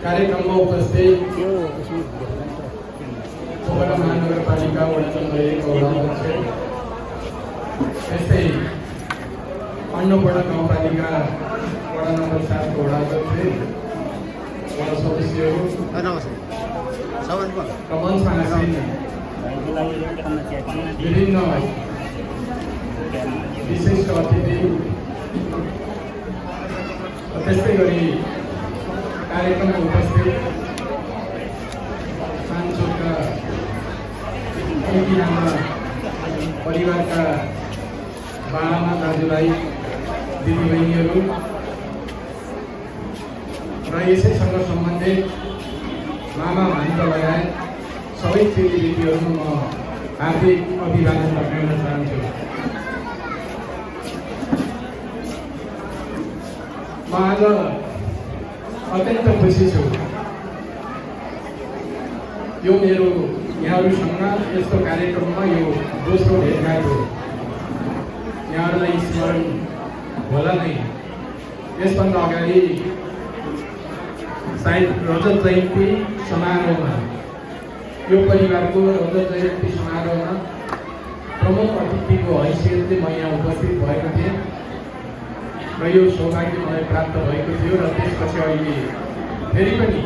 कार्यक्रममा उपस्थित पोखरा महानगरपालिका वडा नम्बर 1 वडा अध्यक्ष, त्यस्तै अन्नपूर्ण गाउँपालिका वडा नम्बर 7 वडा अध्यक्ष, वडा सदस्यहरू र मञ्चमा आसीन विभिन्न विशिष्ट अतिथि, त्यस्तै गरी कार्यक्रममा उपस्थित सांसदका परिवारका बाबामा दाजुभाइ दिदीबहिनीहरू र यसैसँग सम्बन्धित मामा भान्जा लगायत सबै चेलीबेटीहरू म हार्दिक अभिवादन गर्न चाहन्छु। म आज अत्यन्त खुसी छु यो मेरो यहाँहरूसँग यस्तो कार्यक्रममा यो दोस्रो भेटघाट हो। यहाँहरूलाई स्मरण होला नै, यसभन्दा अगाडि सायद रजत जयन्ती समारोहमा, यो परिवारको रजत जयन्ती समारोहमा प्रमुख अतिथिको हैसियतले म यहाँ उपस्थित भएको थिएँ र यो सौभाग्य मलाई प्राप्त भएको थियो। र त्यसपछि अहिले फेरि पनि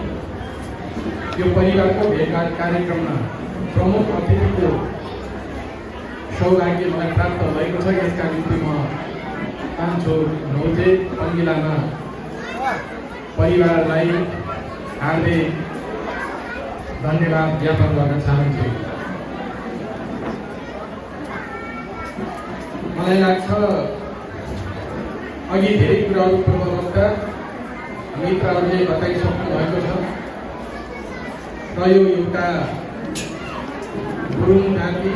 यो परिवारको भेटघाट कार्यक्रममा प्रमुख अतिथिको सौभाग्य मलाई प्राप्त भएको छ। यसका निम्ति म कान्छो नौजे पङ्गिलामा परिवारलाई हार्दिक धन्यवाद ज्ञापन गर्न चाहन्छु। मलाई लाग्छ अघि धेरै कुराहरू पूर्ववक्ता मित्रहरूले बताइसक्नु भएको छ र यो एउटा गुरुङ जाति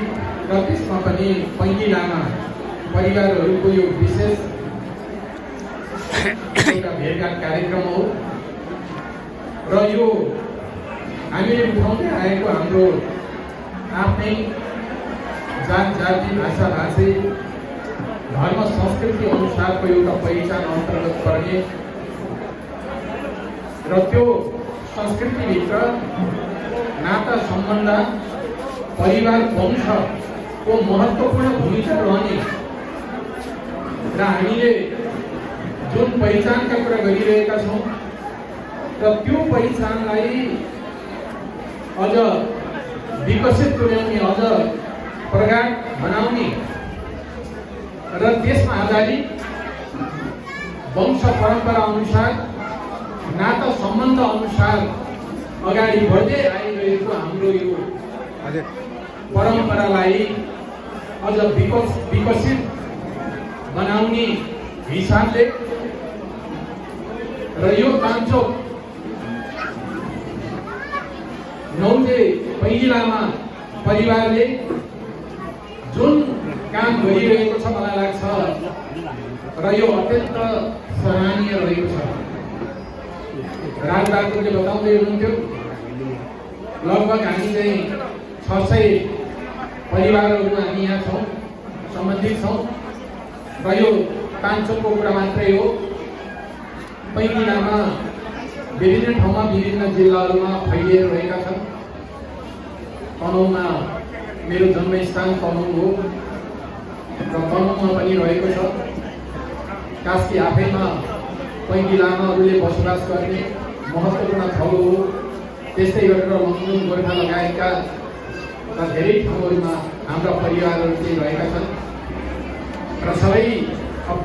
र त्यसमा पनि पङ्गिलामा परिवारहरूको यो विशेष एउटा भेटघाट कार्यक्रम हो र यो हामीले उठाउँदै आएको हाम्रो आफ्नै जात जाति भाषा भाषी धर्म संस्कृति अनुसारको एउटा पहिचान अन्तर्गत पर्ने र त्यो संस्कृतिभित्र नाता सम्बन्ध परिवार वंशको महत्त्वपूर्ण भूमिका रहने र हामीले जुन पहिचानका कुरा गरिरहेका छौँ र त्यो पहिचानलाई अझ विकसित तुल्याउने, अझ प्रगाढ बनाउने र त्यसमा आधारित वंश परम्परा अनुसार नाता सम्बन्ध अनुसार अगाडि बढ्दै आइरहेको हाम्रो यो परम्परालाई अझ विकसित बनाउने हिसाबले र यो कान्छो नौजे पहिलामा परिवारले जुन काम गरिरहेको छ मलाई लाग्छ र यो अत्यन्त सराहनीय रहेको छ। राजबाबुले बताउँदै हुनुहुन्थ्यो लगभग हामी चाहिँ 600 परिवारहरू हामी यहाँ छौँ, सम्बन्धित छौँ र यो कान्छोको कुरा मात्रै हो। पहिलामा विभिन्न ठाउँमा विभिन्न जिल्लाहरूमा फैलिएर रहेका छन्। तनहुँमा मेरो जन्मस्थान तनहुँ हो र तनहुँमा पनि रहेको छ। कास्की आफैमा पैँगिलामा अरूले बसोबास गर्ने महत्त्वपूर्ण ठाउँ हो। त्यस्तै गरेर लमजुङ गोर्खा लगायतका धेरै ठाउँहरूमा हाम्रा परिवारहरू चाहिँ रहेका छन् र सबै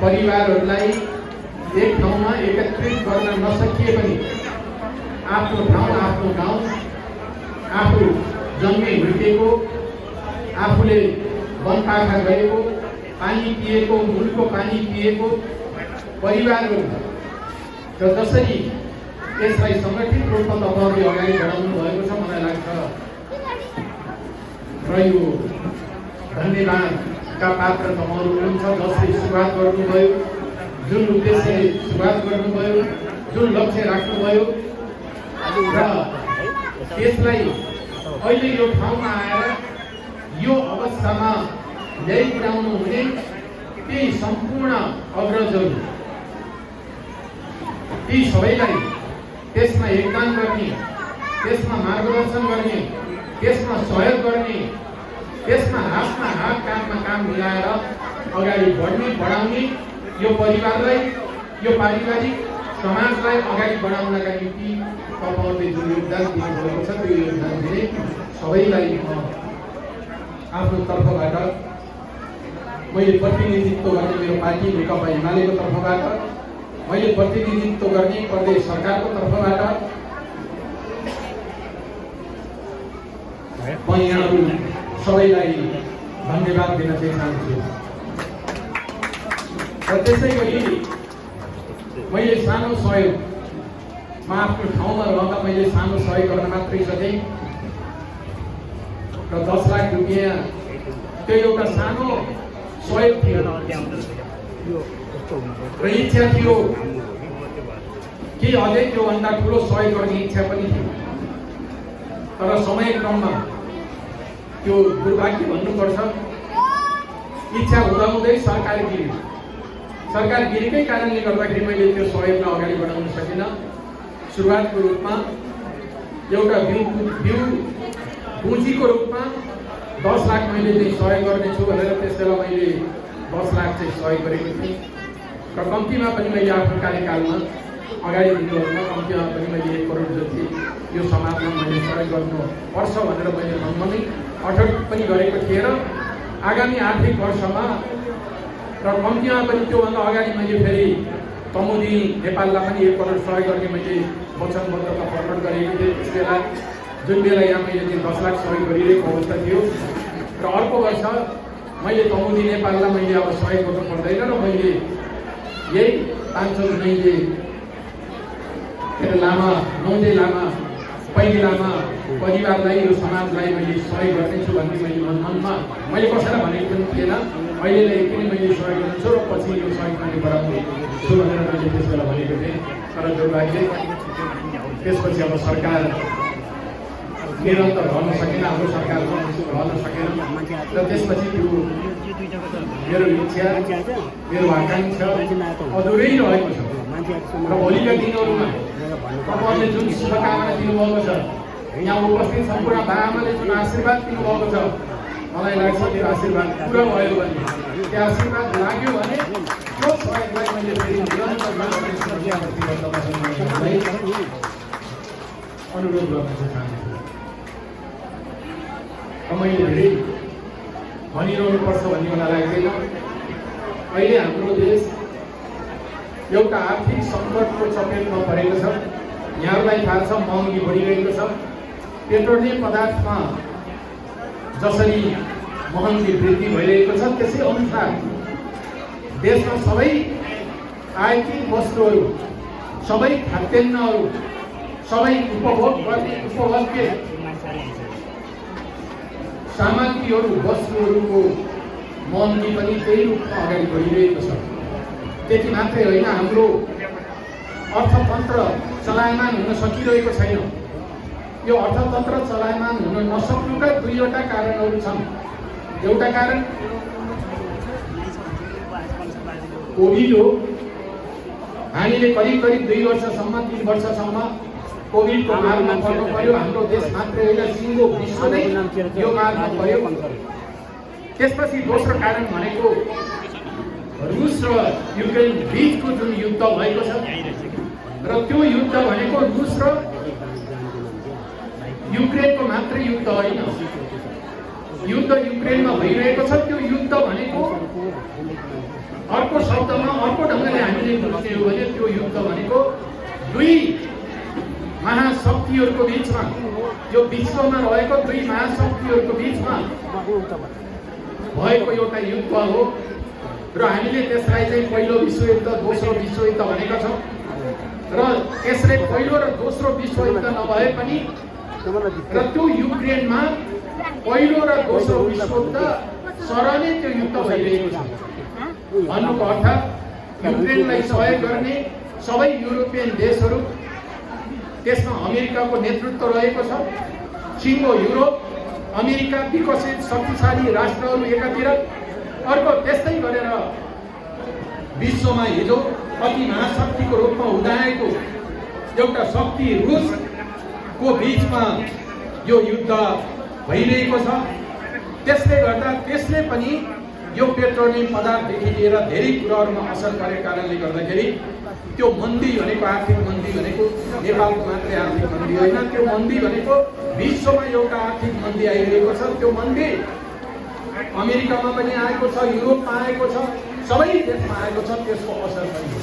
परिवारहरूलाई एक ठाउँमा एकत्रित गर्न नसकिए पनि आफ्नो ठाउँ, आफ्नो गाउँ, आफू जन्मे हुर्केको, आफूले वनपाखा गएको, पानी पिएको, मूलको पानी पिएको परिवारहरू र जसरी यसलाई सङ्गठित रूपमा तपाईँहरूले अगाडि बढाउनु भएको छ मलाई लाग्छ र यो धन्यवादका पात्र तपाईँहरू हुनुहुन्छ। जसले सुरुवात गर्नुभयो, जुन उद्देश्यले सुरुवात गर्नुभयो, जुन लक्ष्य राख्नुभयो र त्यसलाई अहिले यो ठाउँमा आएर यो अवस्थामा ल्याइपुर्याउनु हुने ती सम्पूर्ण अग्रजहरू, ती सबैलाई त्यसमा योगदान गर्ने, त्यसमा मार्गदर्शन गर्ने, त्यसमा सहयोग गर्ने, त्यसमा हातमा हात काममा काम मिलाएर अगाडि बढ्ने बढाउने यो परिवारलाई, यो पारिवारिक समाजलाई अगाडि बढाउनका निम्ति तपाईँहरूले जुन योगदान दिनुभएको छ त्यो योगदान दिने सबैलाई आफ्नो तर्फबाट मैले प्रतिनिधित्व गर्ने मेरो पार्टी नेकपा एमालेको तर्फबाट, मैले प्रतिनिधित्व गर्ने प्रदेश सरकारको तर्फबाट म यहाँहरू सबैलाई धन्यवाद दिन चाहन्छु। र त्यसै गरी मैले सानो सहयोग म आफ्नो ठाउँमा रहँदा मैले सानो सहयोग गर्न मात्रै सकेँ र 10 लाख रुपियाँ त्यो एउटा सानो सहयोग थियो र इच्छा थियो कि अझै त्योभन्दा ठुलो सहयोग गर्ने इच्छा पनि थियो, तर समय क्रममा त्यो दुर्भाग्य भन्नुपर्छ इच्छा हुँदाहुँदै सरकार गिरेकै कारणले गर्दाखेरि मैले त्यो सहयोगलाई अगाडि बढाउन सकिनँ। सुरुवातको रूपमा एउटा बिउ पुँजीको रूपमा 10 लाख मैले चाहिँ सहयोग गर्नेछु भनेर त्यसैले मैले 10 लाख चाहिँ सहयोग गरेको थिएँ र कम्तीमा पनि मैले आफ्नो कार्यकालमा अगाडि दिनुभन्दा कम्तीमा पनि मैले 1 करोड जति यो समाजमा मैले सहयोग गर्नुपर्छ भनेर मैले मनमा अठोट पनि गरेको थिएँ र आगामी आर्थिक वर्षमा र कम्तीमा पनि त्योभन्दा अगाडि मैले फेरि तमुदी नेपाललाई पनि 1 करोड सहयोग गर्ने मैले वचनबद्धता प्रकट गरेको थिएँ। त्यस बेला जुन बेला यहाँ मैले 10 लाख सहयोग गरिरहेको अवस्था थियो र अर्को वर्ष मैले तमुदी नेपाललाई मैले अब सहयोग गर्नु पर्दैन र मैले यही 500 नौजे लामा पहिली लामा परिवारलाई यो समाजलाई मैले सहयोग गर्नेछु भन्ने मैले मनमा मैले कसैलाई भनेको पनि थिएन। अहिलेलाई पनि मैले सहयोग गर्नेछु र पछि यो सहयोग मैले बढाउनेछु भनेर मैले त्यस बेला भनेको थिएँ। तर दुर्भाग्य त्यसपछि अब सरकार निरन्तर रहन सकेन, हाम्रो सरकार रहन सकेन र त्यसपछि त्यो मेरो इच्छा मेरो आकाङ्क्षा अधुरै रहेको छ र भोलिका दिनहरूमा तपाईँहरूले जुन शुभकामना दिनुभएको छ, यहाँ उपस्थित सम्पूर्ण बाबाआमाले जुन आशीर्वाद दिनुभएको छ, मलाई लाग्छ त्यो आशीर्वाद पुरा भयो भने त्यो आशीर्वाद लाग्यो भने त्यो सहयोगलाई मैले फेरि निरन्तर अनुरोध गर्न चाहन्छु। मैले धेरै भनिरहनुपर्छ भन्ने मलाई लाग्दैन। अहिले हाम्रो देश एउटा आर्थिक सङ्कटको चपेटमा परेको छ। यहाँहरूलाई थाहा छ महँगी बढिरहेको छ। पेट्रोलियम पदार्थमा जसरी महँगी वृद्धि भइरहेको छ त्यसै अनुसार देशमा सबै आर्थिक वस्तुहरू, सबै खाद्यान्नहरू, सबै उपभोग्य सामग्रीहरू, वस्तुहरूको महँगी पनि त्यही रूपमा अगाडि बढिरहेको छ। त्यति मात्रै होइन, हाम्रो अर्थतन्त्र चलायमान हुन सकिरहेको छैन। यो अर्थतन्त्र चलायमान हुन नसक्नुका 2वटा कारणहरू छन्। एउटा कारण कोभिड हो। हामीले करिब 2 वर्षसम्म 3 वर्षसम्म कोभिडको मारमा पर्नु पर्यो। हाम्रो देश मात्रै होइन, सिङ्गो विश्व नै यो मारमा पर्यो। त्यसपछि दोस्रो कारण भनेको रुस र युक्रेन बीचको जुन युद्ध भएको छ र त्यो युद्ध भनेको रुस र युक्रेनको मात्रै युद्ध होइन। युद्ध युक्रेनमा भइरहेको छ। त्यो युद्ध भनेको अर्को शब्दमा अर्को ढङ्गले हामीले बुझ्ने हो भने त्यो युद्ध भनेको 2 महाशक्तिहरूको बीचमा, यो विश्वमा रहेको 2 महाशक्तिहरूको बीचमा भएको एउटा युद्ध हो र हामीले त्यसलाई चाहिँ पहिलो विश्वयुद्ध, दोस्रो विश्वयुद्ध भनेका छौँ। र यसले पहिलो र दोस्रो विश्वयुद्ध नभए पनि र त्यो युक्रेनमा पहिलो र दोस्रो विश्वयुद्ध सरलै त्यो युद्ध भइरहेको छ। भन्नुको अर्थ युक्रेनलाई सहयोग गर्ने सबै युरोपियन देशहरू, त्यसमा अमेरिकाको नेतृत्व रहेको छ। सिङ्गो युरोप, अमेरिका, विकसित शक्तिशाली राष्ट्रहरू एकातिर, अर्को त्यस्तै गरेर विश्वमा हिजो अति महाशक्तिको रूपमा उदाएको एउटा शक्ति रुसको बीचमा यो युद्ध भइरहेको छ। त्यसले गर्दा त्यसले पनि यो पेट्रोलियम पदार्थदेखि लिएर धेरै कुराहरूमा असर गरेको कारणले गर्दाखेरि त्यो मन्दी भनेको आर्थिक मन्दी भनेको नेपालको मात्रै आर्थिक मन्दी होइन, त्यो मन्दी भनेको विश्वमा एउटा आर्थिक मन्दी आइरहेको छ। त्यो मन्दी अमेरिकामा पनि आएको छ, युरोपमा आएको छ, सबै देशमा आएको छ, त्यसको असर पनि हो।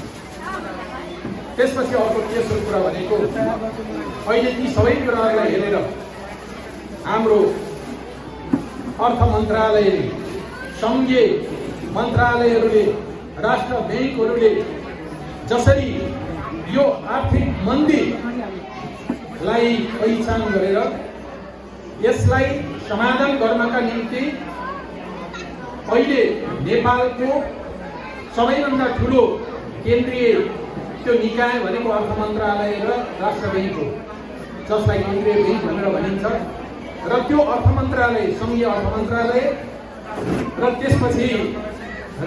त्यसपछि अर्को तेस्रो कुरा भनेको अहिले ती सबै कुराहरूलाई हेरेर हाम्रो अर्थ मन्त्रालयले, सङ्घीय मन्त्रालयहरूले, राष्ट्र ब्याङ्कहरूले जसरी यो आर्थिक मन्दीलाई पहिचान गरेर यसलाई समाधान गर्नका निम्ति अहिले नेपालको सबैभन्दा ठुलो केन्द्रीय त्यो निकाय भनेको अर्थ मन्त्रालय र राष्ट्र ब्याङ्क हो, जसलाई केन्द्रीय ब्याङ्क भनेर भनिन्छ। र त्यो अर्थ मन्त्रालय, सङ्घीय अर्थ मन्त्रालय र त्यसपछि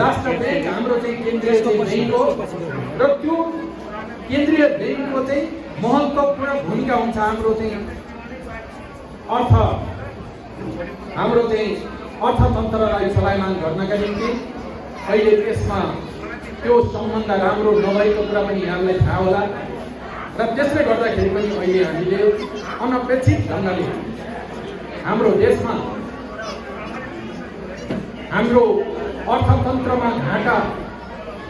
राष्ट्र ब्याङ्क हाम्रो चाहिँ केन्द्रीय ब्याङ्क हो। र त्यो केन्द्रीय ब्याङ्कको चाहिँ महत्त्वपूर्ण भूमिका हुन्छ हाम्रो चाहिँ अर्थतन्त्रलाई चलायमान गर्नका निम्ति। अहिले त्यसमा त्यो सम्बन्ध राम्रो नभएको कुरा पनि यहाँलाई थाहा होला। र त्यसले गर्दाखेरि पनि अहिले हामीले अनपेक्षित ढङ्गले हाम्रो देशमा हाम्रो अर्थतन्त्रमा घाटा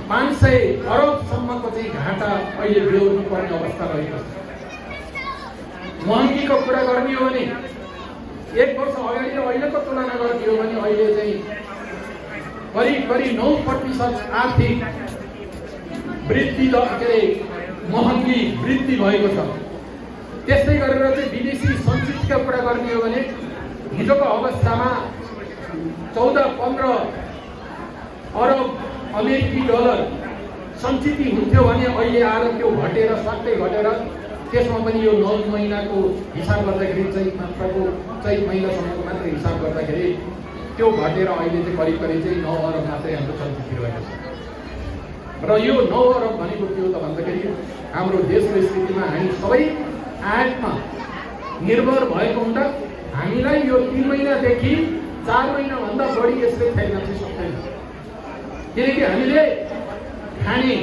500 अरबसम्मको चाहिँ घाटा अहिले बेहोर्नु पर्ने अवस्था रहेको छ। महँगीको कुरा गर्ने हो भने 1 वर्ष अगाडि र अहिलेको तुलना गर्ने हो भने अहिले चाहिँ करिब 9% आर्थिक वृद्धि दर महँगी वृद्धि भएको छ। त्यस्तै गरेर चाहिँ विदेशी सञ्चितका कुरा गर्ने हो भने हिजोको अवस्थामा 14-15 अरब अमेरिकी डलर सञ्चित हुन्थ्यो भने अहिले आएर त्यो घटेर स्वाट्टै घटेर त्यसमा पनि यो 9 महिनाको हिसाब गर्दाखेरि चैत महिनासम्मको मात्रै हिसाब गर्दाखेरि त्यो घटेर अहिले चाहिँ करिब चाहिँ 9 अरब मात्रै हाम्रो सञ्चित रहेको छ। र यो 9 अरब भनेको के हो त भन्दाखेरि हाम्रो देशको स्थितिमा हामी सबै आयातमा निर्भर भएको हुँदा हामीलाई यो 3 महिनादेखि 4 महिनाभन्दा बढी यसले खेल्न चाहिँ सक्दैन। किनकि हामीले खाने,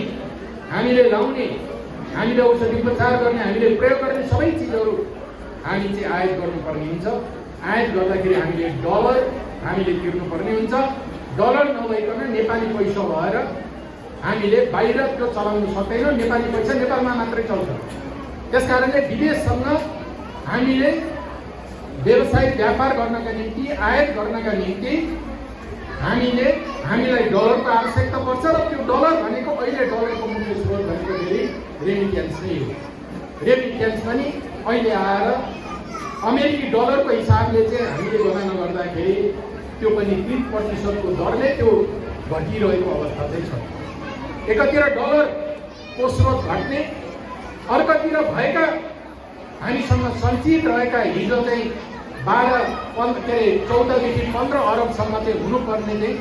हामीले लाउने, हामीले औषधि उपचार गर्ने, हामीले प्रयोग गर्ने सबै चिजहरू हामी चाहिँ आयात गर्नुपर्ने हुन्छ। आयात गर्दाखेरि हामीले डलर हामीले तिर्नुपर्ने हुन्छ। डलर नभइकन नेपाली पैसा भएर हामीले बाहिर त्यो चलाउन सक्दैनौँ। नेपाली पैसा नेपालमा मात्रै चल्छ। त्यसकारणले विदेशसँग हामीले व्यवसायिक व्यापार गर्नका निम्ति, आयात गर्नका निम्ति हामीलाई डलरको आवश्यकता पर्छ। र त्यो डलर भनेको अहिले डलरको मुख्य स्रोत भनेको रेमिट्यान्स नै हो। रेमिट्यान्स पनि अहिले आएर अमेरिकी डलरको हिसाबले चाहिँ हामीले गणना गर्दाखेरि त्यो पनि 30% दरले त्यो घटिरहेको अवस्था चाहिँ छ। एकातिर डलरको स्रोत घट्ने, अर्कोतिर भएका हामीसँग सञ्चित रहेका हिजो चाहिँ 14देखि 15 अरबसम्म चाहिँ हुनुपर्ने चाहिँ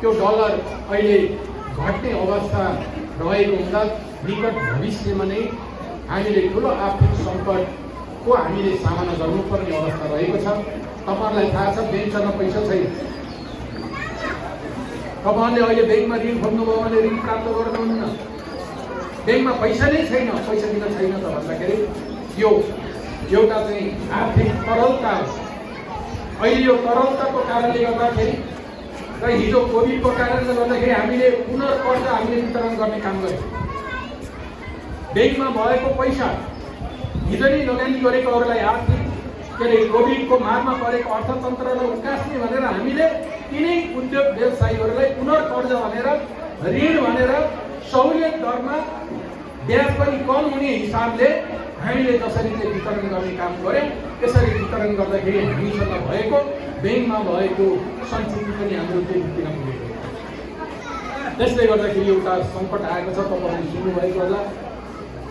त्यो डलर अहिले घट्ने अवस्था रहेको हुँदा निकट भविष्यमा नै हामीले ठुलो आर्थिक सङ्कटको हामीले सामना गर्नुपर्ने अवस्था रहेको छ। तपाईँहरूलाई थाहा छ ब्याङ्कसँग पैसा छैन। तपाईँहरूले अहिले ब्याङ्कमा ऋण खोज्नुभयो भने ऋण प्राप्त गर्नुहुन्न। ब्याङ्कमा पैसा नै छैन। पैसा किन छैन त भन्दाखेरि यो एउटा चाहिँ आर्थिक तरलता हो। अहिले यो तरलताको कारणले गर्दाखेरि र हिजो कोभिडको कारणले गर्दाखेरि हामीले पुनर्कर्ज हामीले वितरण गर्ने काम गर्यौँ। ब्याङ्कमा भएको पैसा हिजो नै लगानी गरेकोहरूलाई आर्थिक कोभिडको मारमा परेको अर्थतन्त्रलाई उकास्ने भनेर हामीले तिनै उद्योग व्यवसायीहरूलाई पुनर्कर्ज भनेर, ऋण भनेर सहुलियत दरमा ब्याज पनि कम हुने हिसाबले हामीले जसरी चाहिँ वितरण गर्ने काम गऱ्यौँ। त्यसरी वितरण गर्दाखेरि हामीसँग भएको ब्याङ्कमा भएको सञ्चित पनि हाम्रो त्यो दिन पुगेको। त्यसले गर्दाखेरि एउटा सङ्कट आएको छ। तपाईँहरूले सुन्नुभएको होला,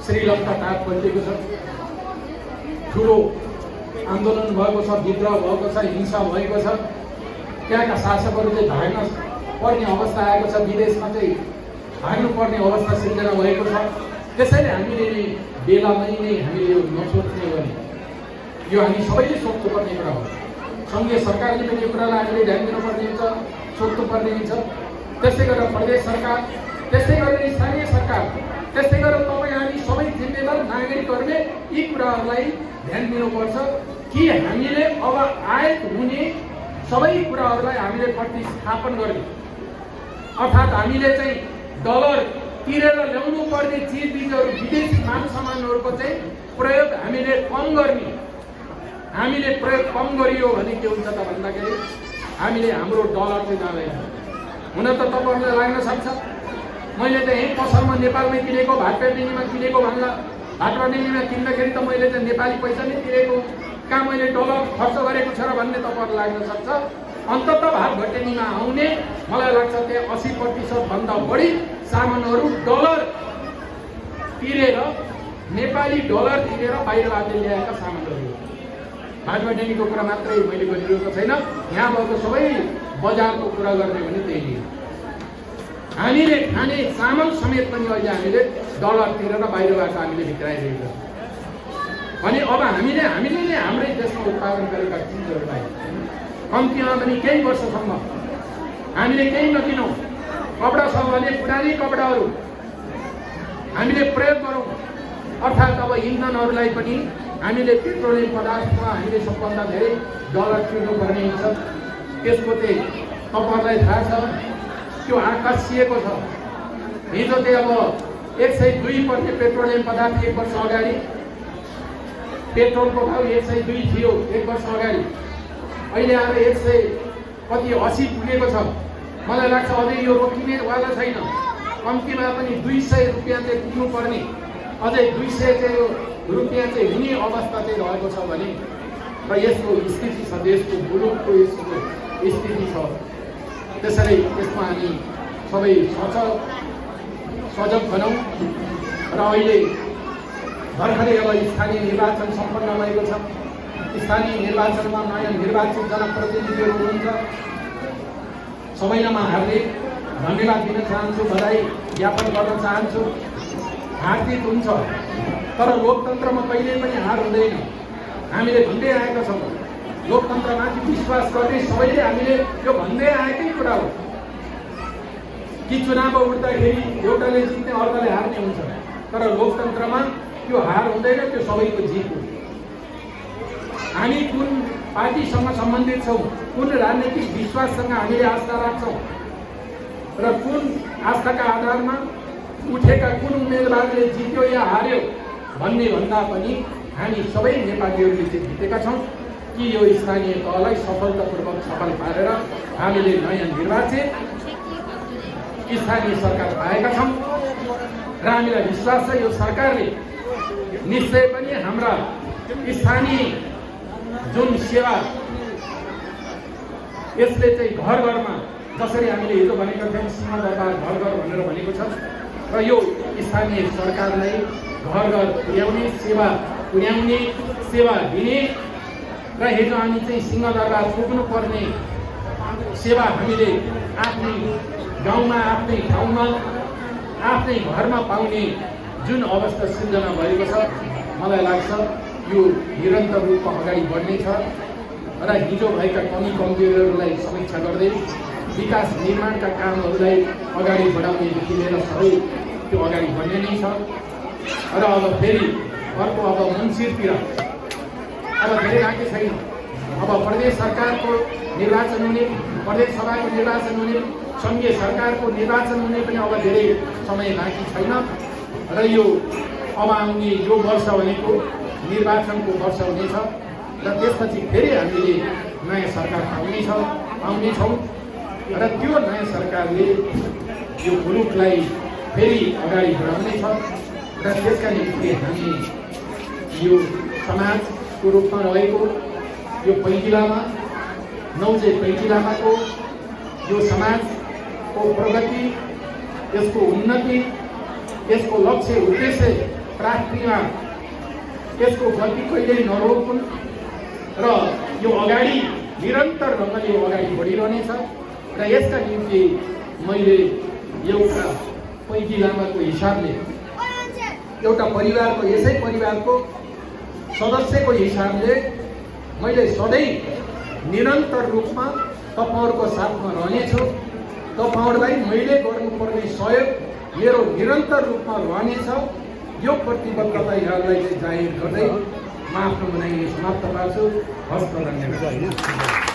श्रीलङ्का टाप पल्टेको छ, ठुलो आन्दोलन भएको छ, विद्रोह भएको छ, हिंसा भएको छ। त्यहाँका शासकहरू चाहिँ भाग्न पर्ने अवस्था आएको छ, विदेशमा चाहिँ भाग्नुपर्ने अवस्था सिर्जना भएको छ। त्यसैले हामीले नै बेलामै नै हामीले यो नसोच्ने हो भने यो हामी सबैले सोच्नुपर्ने कुरा हो। सङ्घीय सरकारले पनि यो कुरालाई हामीले ध्यान दिनुपर्ने हुन्छ, सोच्नुपर्ने हुन्छ। त्यसै गरेर प्रदेश सरकार, त्यसै गरेर स्थानीय सरकार, त्यसै गरेर तपाईँ हामी सबै जिम्मेदार नागरिकहरूले यी कुराहरूलाई ध्यान दिनुपर्छ कि हामीले अब आयात हुने सबै कुराहरूलाई हामीले प्रतिस्थापन गर्ने, अर्थात् हामीले चाहिँ डलर तिरेर ल्याउनु पर्ने चिजबिजहरू विदेशी माल सामानहरूको चाहिँ प्रयोग हामीले कम गर्ने। हामीले प्रयोग कम गरियो भने के हुन्छ त भन्दाखेरि हामीले हाम्रो डलर चाहिँ जाँदैन। हुन त तपाईँहरूलाई लाग्न सक्छ मैले चाहिँ यहीँ पसलमा नेपालमै किनेको भाटपाडामा किनेको भन्ला, भाटपाडामा किन्दाखेरि त मैले चाहिँ नेपाली पैसा नै तिरेको, कहाँ मैले डलर खर्च गरेको छ र भन्ने तपाईँहरूलाई लाग्न सक्छ। अन्ततः भाटभटेनीमा आउने मलाई लाग्छ त्यहाँ 80% भन्दा बढी सामानहरू डलर तिरेर, नेपाली डलर तिरेर बाहिरबाट ल्याएका सामानहरू। भाटभटेनीको कुरा मात्रै मैले गरिरहेको छैन, यहाँ भएको सबै बजारको कुरा गर्ने भने त्यही हो। हामीले खाने चामल समेत पनि अहिले हामीले डलर तिरेर बाहिरबाट हामीले भित्राइरहेको छ भने अब हामीले नै हाम्रै देशमा उत्पादन गरेका चिजहरूलाई कम्तीमा पनि केही वर्षसम्म हामीले केही नकिनौँ। कपडा छ भने पुरानै कपडाहरू हामीले प्रयोग गरौँ, अर्थात् अब इन्धनहरूलाई पनि हामीले पेट्रोलियम पदार्थमा हामीले सबभन्दा धेरै डलर तिर्नुपर्ने हुन्छ। त्यसको चाहिँ तपाईँहरूलाई थाहा छ त्यो आकाशिएको छ। हिजो चाहिँ अब 102 पर्ने पेट्रोलियम पदार्थ 1 वर्ष अगाडि, पेट्रोलको भाउ 102 थियो 1 वर्ष अगाडि, अहिले आएर 180 पुगेको छ। मलाई लाग्छ अझै यो रोकिनेवाला छैन, कम्तीमा पनि 200 रुपियाँ चाहिँ पुग्नुपर्ने, अझै 200 रुपियाँ चाहिँ हुने अवस्था चाहिँ रहेको छ भने र यसको स्थिति छ, देशको मुलुकको यसको स्थिति छ। त्यसैले यसमा हामी सबै सजग बनौँ र अहिले भर्खरै अब स्थानीय निर्वाचन सम्पन्न भएको छ। स्थानीय निर्वाचनमा नयाँ निर्वाचित जनप्रतिनिधिहरू हुनुहुन्छ। सबैलाई म हार्दिक धन्यवाद दिन चाहन्छु, बधाई ज्ञापन गर्न चाहन्छु। हार जित हुन्छ तर लोकतन्त्रमा कहिल्यै पनि हार हुँदैन। हामीले भन्दै आएका छौँ लोकतन्त्रमाथि विश्वास गर्ने सबैले हामीले यो भन्दै आएकै कुरा हो कि चुनाव उठ्दाखेरि एउटाले जित्ने अर्काले हार्ने हुन्छ, तर लोकतन्त्रमा त्यो हार हुँदैन, त्यो सबैको जित हो। हामी कुन पार्टीसँग सम्बन्धित छौँ, कुन राजनीतिक विश्वाससँग हामीले आस्था राख्छौँ र कुन आस्थाका आधारमा उठेका कुन उम्मेदवारले जित्यो या हार्यो भन्ने भन्दा पनि हामी सबै नेपालीहरूले चाहिँ जितेका छौँ कि यो स्थानीय तहलाई सफलतापूर्वक सफल पारेर हामीले नयाँ निर्वाचित स्थानीय सरकार पाएका छौँ र हामीलाई विश्वास छ यो सरकारले निश्चय पनि हाम्रा स्थानीय जुन सेवा यसले चाहिँ घर घरमा जसरी हामीले हिजो भनेका थियौँ सिंहदरबार घर घर भनेर भनेको छ र यो स्थानीय सरकारलाई घर घर पुर्याउने सेवा दिने र हिजो हामी चाहिँ सिंहदरबार पुग्नुपर्ने सेवा हामीले आफ्नै गाउँमा, आफ्नै ठाउँमा, आफ्नै घरमा पाउने जुन अवस्था सिर्जना भएको छ, मलाई लाग्छ यो निरन्तर रूपमा अगाडि बढ्नेछ र हिजो भएका कमी कमजोरीहरूलाई समीक्षा गर्दै विकास निर्माणका कामहरूलाई अगाडि बढाउनेदेखि लिएर सबै त्यो अगाडि बढ्ने नै छ। र अब फेरि अर्को अब मन्सिरतिर अब धेरै बाँकी छैन। अब प्रदेश सरकारको निर्वाचन हुने, प्रदेश सभाको निर्वाचन हुने, सङ्घीय सरकारको निर्वाचन हुने पनि अब धेरै समय बाँकी छैन र यो अब आउने यो वर्ष भनेको निर्वाचनको वर्ष हुनेछ र त्यसपछि फेरि हामीले नयाँ सरकार पाउनेछौँ र त्यो नयाँ सरकारले यो मुलुकलाई फेरि अगाडि बढाउनेछ र त्यसका निम्ति हामी यो समाजको रूपमा रहेको यो पैकिलामा नौजे पैकिलामाको यो समाजको प्रगति, यसको उन्नति, यसको लक्ष्य उद्देश्य प्राप्तिमा यसको गति कहिल्यै नरोकुन् र यो अगाडि निरन्तर ढङ्गले यो अगाडि बढिरहनेछ र यसका निम्ति मैले एउटा पैकी लामाको हिसाबले एउटा परिवारको यसै परिवारको सदस्यको हिसाबले मैले सधैँ निरन्तर रूपमा तपाईहरुको साथमा रहनेछु। तपाईहरुलाई मैले गर्नुपर्ने सहयोग मेरो निरन्तर रूपमा रहनेछ। यो प्रतिबद्धता यहाँलाई जाहेर गर्दै म आफ्नो भनाइ समाप्त पार्छु। हस्त धन्यवाद।